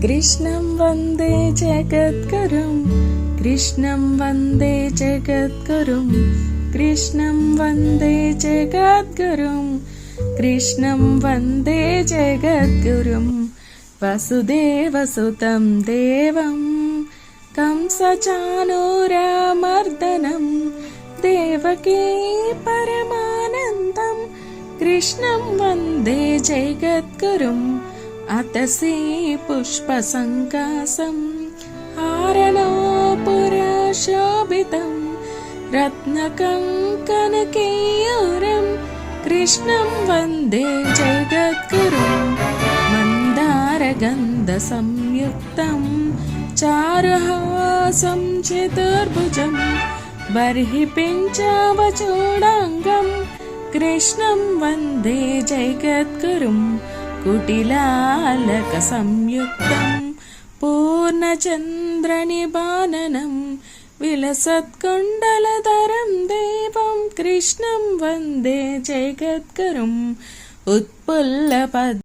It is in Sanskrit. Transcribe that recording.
कृष्णं वन्दे जगद्गुरुं कृष्णं वन्दे जगद्गुरुं कृष्णं वन्दे जगद्गुरुं कृष्णं वन्दे जगद्गुरुं वसुदेवसुतं देवं कंसचाणूरमर्दनं देवकी परमानन्दं कृष्णं वन्दे जगद्गुरुम् अतसी पुष्पसङ्कासं हारनूपुरशोभितं रत्नकङ्कणकेयूरं कृष्णं वन्दे जगद्गुरुं मन्दारगन्धसंयुक्तं चारुहासं चतुर्भुजं बर्हिपिञ्चावचूडाङ्गं कृष्णं वन्दे जगद्गुरुं कुटिलालकसंयुक्तं पूर्णचन्द्रनिभाननं विलसत्कुण्डलधरं देवं कृष्णं वन्दे जगद्गुरुम् उत्पुल्लपद्म